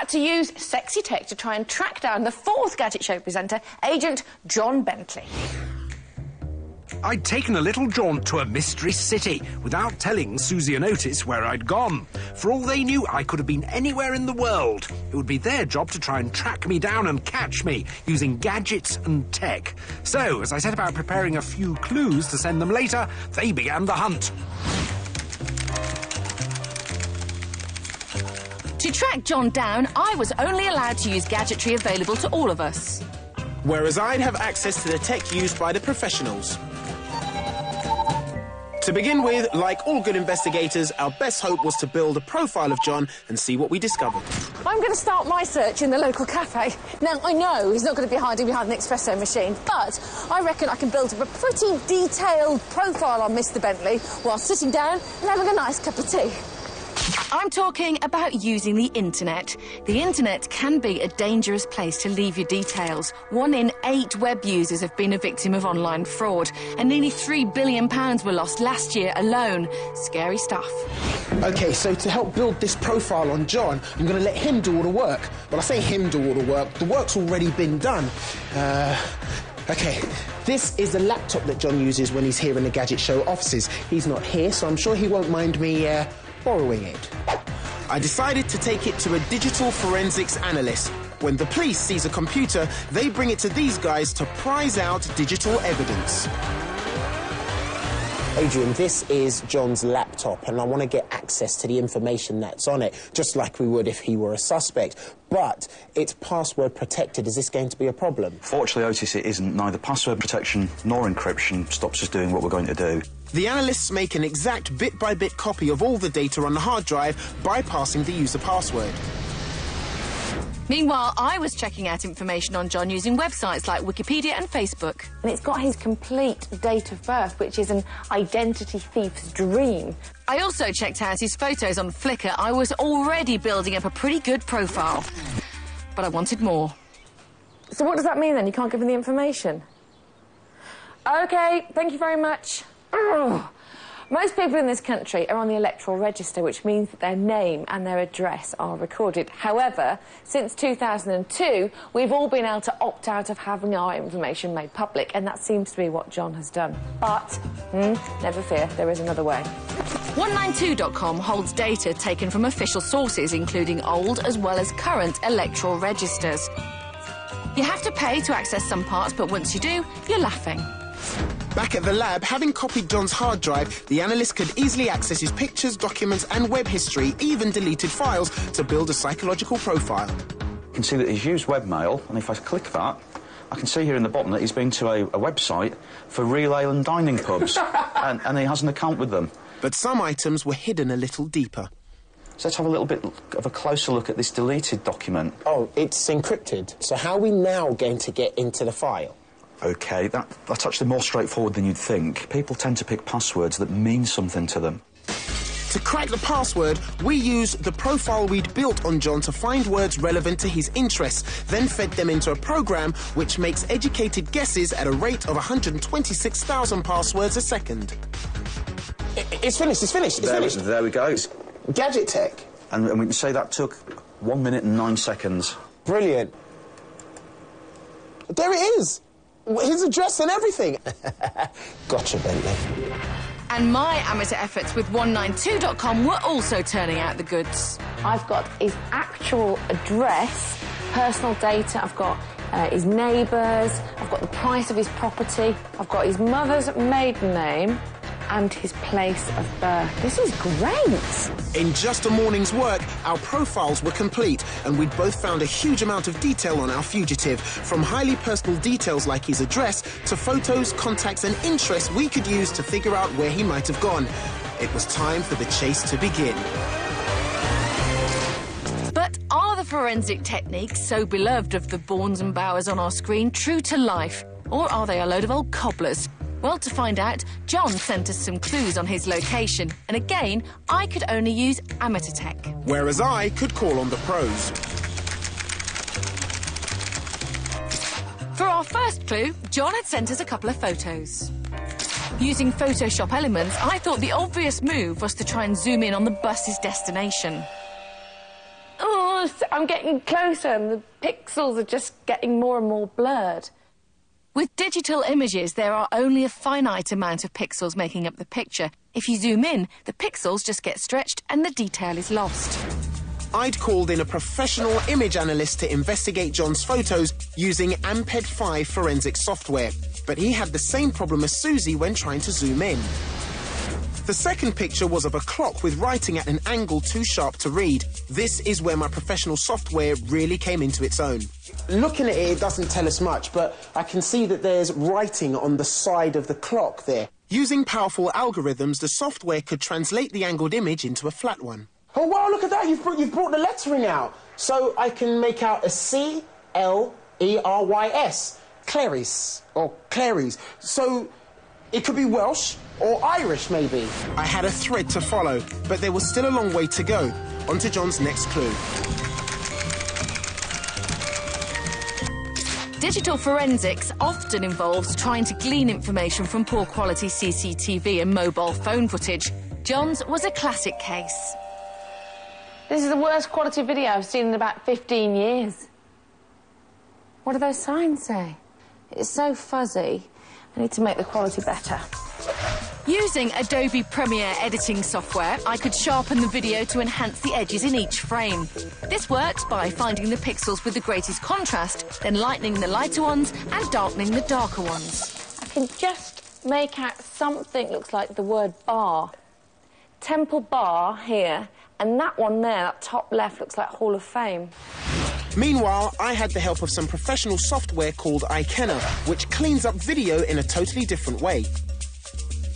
had to use sexy tech to try and track down the fourth Gadget Show presenter, Agent John Bentley. I'd taken a little jaunt to a mystery city without telling Susie and Otis where I'd gone. For all they knew, I could have been anywhere in the world. It would be their job to try and track me down and catch me using gadgets and tech. So, as I set about preparing a few clues to send them later, they began the hunt. To track John down, I was only allowed to use gadgetry available to all of us. Whereas I'd have access to the tech used by the professionals. To begin with, like all good investigators, our best hope was to build a profile of John and see what we discovered. I'm going to start my search in the local cafe. Now, I know he's not going to be hiding behind an espresso machine, but I reckon I can build up a pretty detailed profile on Mr. Bentley while sitting down and having a nice cup of tea. I'm talking about using the internet. The internet can be a dangerous place to leave your details. 1 in 8 web users have been a victim of online fraud, and nearly £3 billion were lost last year alone. Scary stuff. OK, so to help build this profile on John, I'm going to let him do all the work. Well, I say him do all the work's already been done. OK, this is the laptop that John uses when he's here in the Gadget Show offices. He's not here, so I'm sure he won't mind me, borrowing it. I decided to take it to a digital forensics analyst. When the police sees a computer, they bring it to these guys to prize out digital evidence. Adrian, this is John's laptop, and I want to get access to the information that's on it, just like we would if he were a suspect. But it's password protected. Is this going to be a problem? Fortunately, Otis, it isn't. Neither password protection nor encryption stops us doing what we're going to do. The analysts make an exact bit-by-bit copy of all the data on the hard drive, bypassing the user password. Meanwhile, I was checking out information on John using websites like Wikipedia and Facebook. And it's got his complete date of birth, which is an identity thief's dream. I also checked out his photos on Flickr. I was already building up a pretty good profile. But I wanted more. So what does that mean, then? You can't give me the information? OK, thank you very much. Ugh. Most people in this country are on the electoral register, which means that their name and their address are recorded. However, since 2002, we've all been able to opt out of having our information made public, and that seems to be what John has done. But, never fear, there is another way. 192.com holds data taken from official sources, including old as well as current electoral registers. You have to pay to access some parts, but once you do, you're laughing. Back at the lab, having copied John's hard drive, the analyst could easily access his pictures, documents and web history, even deleted files, to build a psychological profile. You can see that he's used webmail, and if I click that, I can see here in the bottom that he's been to a website for real ale and dining pubs, and he has an account with them. But some items were hidden a little deeper. So let's have a little bit of a closer look at this deleted document. Oh, it's encrypted. So how are we now going to get into the file? OK, that's actually more straightforward than you'd think. People tend to pick passwords that mean something to them. To crack the password, we used the profile we'd built on John to find words relevant to his interests, then fed them into a program which makes educated guesses at a rate of 126,000 passwords a second. It's finished, it's finished, it's finished. There we go. Gadget tech. And we can say that took 1 minute and 9 seconds. Brilliant. There it is. His address and everything. Gotcha, Bentley. And my amateur efforts with 192.com were also turning out the goods. I've got his actual address, personal data, I've got his neighbours, I've got the price of his property, I've got his mother's maiden name and his place of birth. This is great! In just a morning's work, our profiles were complete, and we'd both found a huge amount of detail on our fugitive, from highly personal details like his address to photos, contacts and interests we could use to figure out where he might have gone. It was time for the chase to begin. But are the forensic techniques so beloved of the Bournes and Bowers on our screen true to life? Or are they a load of old cobblers? Well, to find out, John sent us some clues on his location, and again, I could only use amateur tech. Whereas I could call on the pros. For our first clue, John had sent us a couple of photos. Using Photoshop elements, I thought the obvious move was to try and zoom in on the bus's destination. Oh, I'm getting closer and the pixels are just getting more and more blurred. With digital images, there are only a finite amount of pixels making up the picture. If you zoom in, the pixels just get stretched and the detail is lost. I'd called in a professional image analyst to investigate John's photos using AMPED-5 forensic software, but he had the same problem as Susie when trying to zoom in. The second picture was of a clock with writing at an angle too sharp to read. This is where my professional software really came into its own. Looking at it, it doesn't tell us much, but I can see that there's writing on the side of the clock there. Using powerful algorithms, the software could translate the angled image into a flat one. Oh, wow, look at that. You've brought the lettering out. So I can make out a C-L-E-R-Y-S. Clarice, or Clarice. So it could be Welsh or Irish, maybe. I had a thread to follow, but there was still a long way to go. On to John's next clue. Digital forensics often involves trying to glean information from poor quality CCTV and mobile phone footage. John's was a classic case. This is the worst quality video I've seen in about 15 years. What do those signs say? It's so fuzzy. I need to make the quality better. Using Adobe Premiere editing software, I could sharpen the video to enhance the edges in each frame. This works by finding the pixels with the greatest contrast, then lightening the lighter ones and darkening the darker ones. I can just make out something looks like the word bar. Temple Bar here, and that one there, that top left, looks like Hall of Fame. Meanwhile, I had the help of some professional software called iKenna, which cleans up video in a totally different way.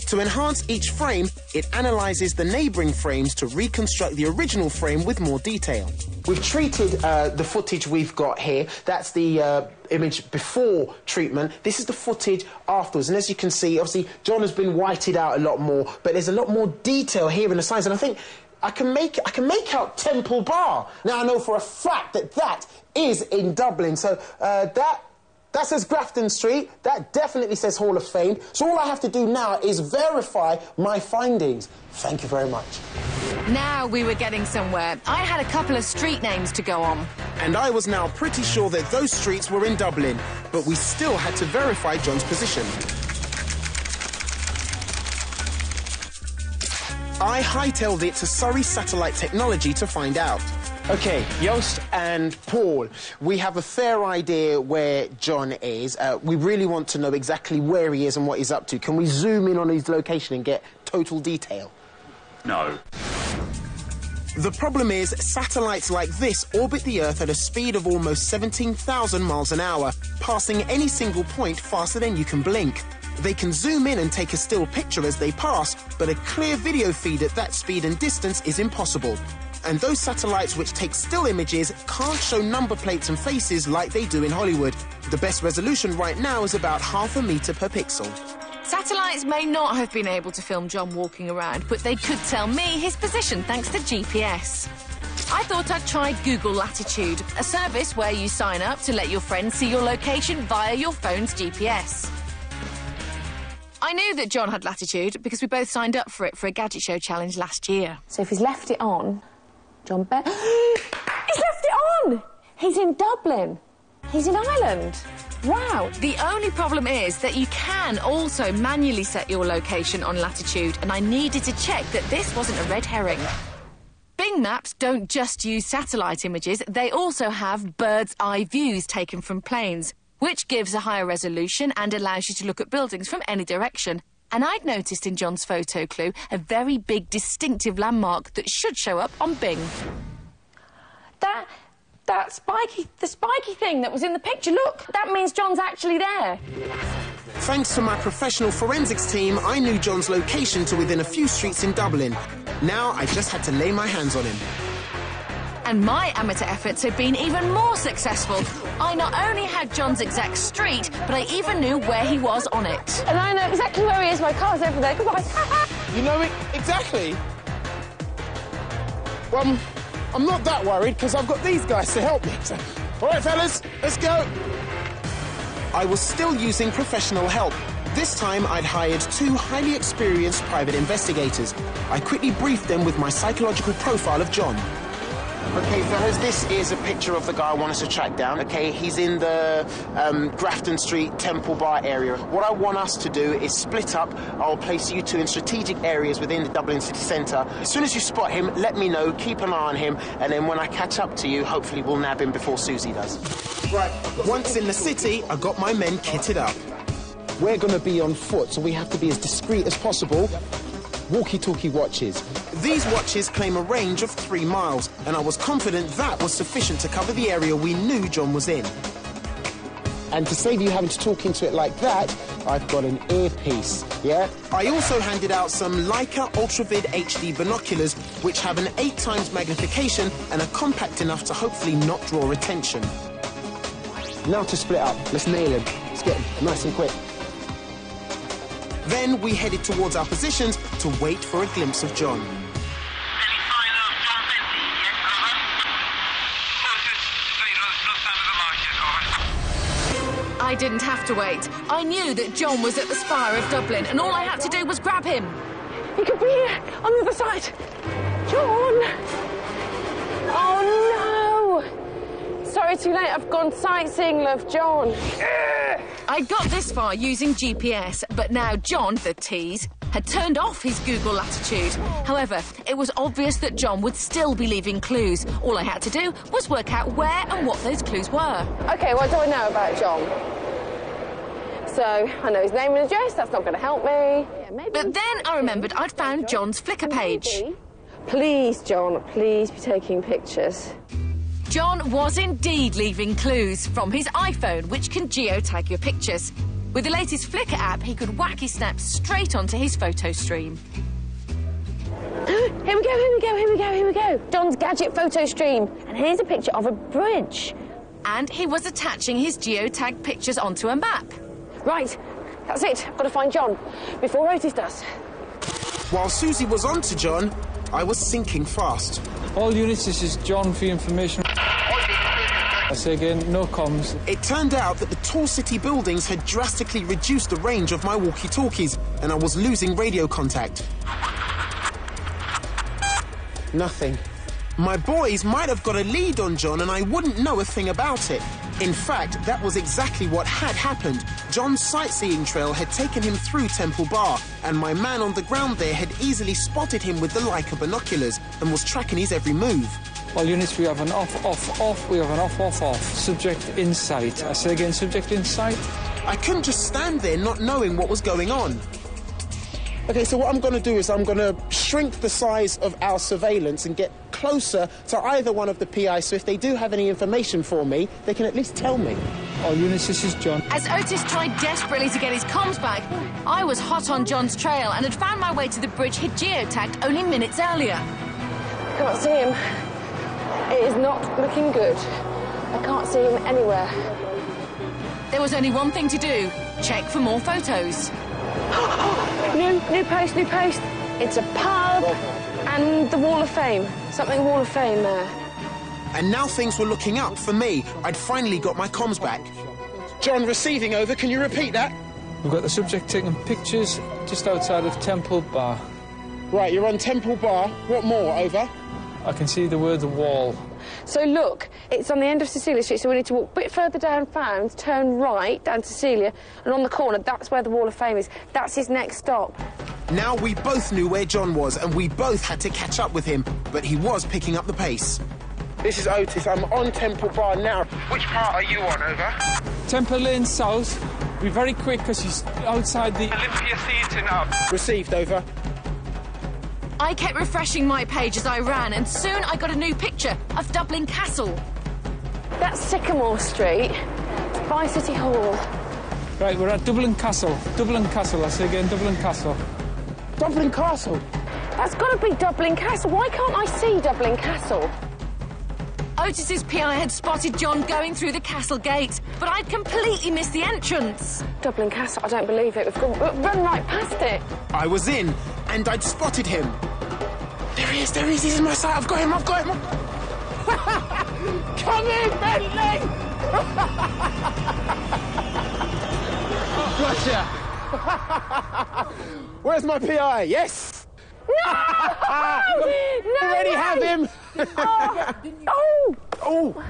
To enhance each frame, it analyzes the neighbouring frames to reconstruct the original frame with more detail. We've treated the footage we've got here. That's the image before treatment. This is the footage afterwards. And as you can see, obviously, John has been whited out a lot more, but there's a lot more detail here in the signs. And I think I can make out Temple Bar. Now, I know for a fact that that is in Dublin. So that says Grafton Street. That definitely says Hall of Fame. So all I have to do now is verify my findings. Thank you very much. Now we were getting somewhere. I had a couple of street names to go on. And I was now pretty sure that those streets were in Dublin, but we still had to verify John's position. I hightailed it to Surrey Satellite Technology to find out. OK, Joost and Paul, we have a fair idea where John is. We really want to know exactly where he is and what he's up to. Can we zoom in on his location and get total detail? No. The problem is, satellites like this orbit the Earth at a speed of almost 17,000 miles an hour, passing any single point faster than you can blink. They can zoom in and take a still picture as they pass, but a clear video feed at that speed and distance is impossible. And those satellites which take still images can't show number plates and faces like they do in Hollywood. The best resolution right now is about 0.5 meter per pixel. Satellites may not have been able to film John walking around, but they could tell me his position thanks to GPS. I thought I'd try Google Latitude, a service where you sign up to let your friends see your location via your phone's GPS. I knew that John had Latitude because we both signed up for it for a Gadget Show challenge last year. So if he's left it on, John he's left it on! He's in Dublin. He's in Ireland. Wow. The only problem is that you can also manually set your location on Latitude, and I needed to check that this wasn't a red herring. Bing Maps don't just use satellite images, they also have bird's eye views taken from planes, which gives a higher resolution and allows you to look at buildings from any direction. And I'd noticed in John's photo clue a very big distinctive landmark that should show up on Bing. The spiky thing that was in the picture, look, that means John's actually there. Thanks to my professional forensics team, I knew John's location to within a few streets in Dublin. Now I just had to lay my hands on him. And my amateur efforts have been even more successful. I not only had John's exact street, but I even knew where he was on it. And I know exactly where he is. My car's over there. Goodbye. You know it exactly? Well, I'm not that worried because I've got these guys to help me. So, all right, fellas, let's go. I was still using professional help. This time, I'd hired 2 highly experienced private investigators. I quickly briefed them with my psychological profile of John. Okay, fellas, this is a picture of the guy I want us to track down. Okay, he's in the Grafton Street Temple Bar area. What I want us to do is split up. I'll place you two in strategic areas within the Dublin city centre. As soon as you spot him, let me know, keep an eye on him, and then when I catch up to you, hopefully we'll nab him before Susie does. Right, once in the city, I got my men kitted up. We're going to be on foot, so we have to be as discreet as possible. Walkie-talkie watches. These watches claim a range of 3 miles, and I was confident that was sufficient to cover the area we knew John was in. And to save you having to talk into it like that, I've got an earpiece, yeah? I also handed out some Leica Ultravid HD binoculars, which have an 8 times magnification and are compact enough to hopefully not draw attention. Now to split up. Let's nail him. Let's get him nice and quick. Then we headed towards our positions to wait for a glimpse of John. I didn't have to wait. I knew that John was at the Spire of Dublin, and all I had to do was grab him. He could be here, on the other side. John! Oh, no! Sorry, too late. I've gone sightseeing, love. John. I got this far using GPS, but now John, the tease, had turned off his Google latitude. However, it was obvious that John would still be leaving clues. All I had to do was work out where and what those clues were. OK, what do I know about John? So, I know his name and address. That's not going to help me. Yeah, maybe. But then I remembered I'd found John's Flickr page. Please, John, please be taking pictures. John was indeed leaving clues from his iPhone, which can geotag your pictures. With the latest Flickr app, he could whack his snaps straight onto his photo stream. Here we go, here we go, here we go, here we go. John's gadget photo stream. And here's a picture of a bridge. And he was attaching his geotagged pictures onto a map. Right, that's it. I've got to find John before Otis does. While Susie was on to John, I was sinking fast. All units, this is John for your information. I say again, no comms. It turned out that the tall city buildings had drastically reduced the range of my walkie-talkies, and I was losing radio contact. Nothing. My boys might have got a lead on John, and I wouldn't know a thing about it. In fact, that was exactly what had happened. John's sightseeing trail had taken him through Temple Bar, and my man on the ground there had easily spotted him with the Leica binoculars and was tracking his every move. All units, we have an off, off, off. We have an off, off, off. Subject in sight. I say again, subject in sight. I couldn't just stand there not knowing what was going on. OK, so what I'm going to do is I'm going to shrink the size of our surveillance and get closer to either one of the PIs, so if they do have any information for me, they can at least tell me. All units, this is John. As Otis tried desperately to get his comms back, I was hot on John's trail and had found my way to the bridge he'd geotagged only minutes earlier. Can't see him. It is not looking good. I can't see him anywhere. There was only one thing to do. Check for more photos. New post, new post. It's a pub and the Wall of Fame. Something Wall of Fame there. And now things were looking up for me. I'd finally got my comms back. John, receiving over. Can you repeat that? We've got the subject taking pictures just outside of Temple Bar. Right, you're on Temple Bar. What more? Over? I can see the word the wall. So look, it's on the end of Cecilia Street, so we need to walk a bit further down Found, turn right down Cecilia, and on the corner, that's where the Wall of Fame is. That's his next stop. Now we both knew where John was, and we both had to catch up with him, but he was picking up the pace. This is Otis. I'm on Temple Bar now. Which part are you on, over? Temple Lane South. Be very quick because he's outside the Olympia Theatre now. Received, over. I kept refreshing my page as I ran, and soon I got a new picture of Dublin Castle. That's Sycamore Street, by City Hall. Right, we're at Dublin Castle. Dublin Castle, I say again, Dublin Castle. Dublin Castle? That's got to be Dublin Castle. Why can't I see Dublin Castle? Otis's PI had spotted John going through the castle gate, but I'd completely missed the entrance. Dublin Castle, I don't believe it. We've run right past it. I was in, and I'd spotted him. There he is, he's in my sight. I've got him. Come in, Bentley! Gotcha! Where's my PI? Yes! No! No Already way! have him! Oh! Oh!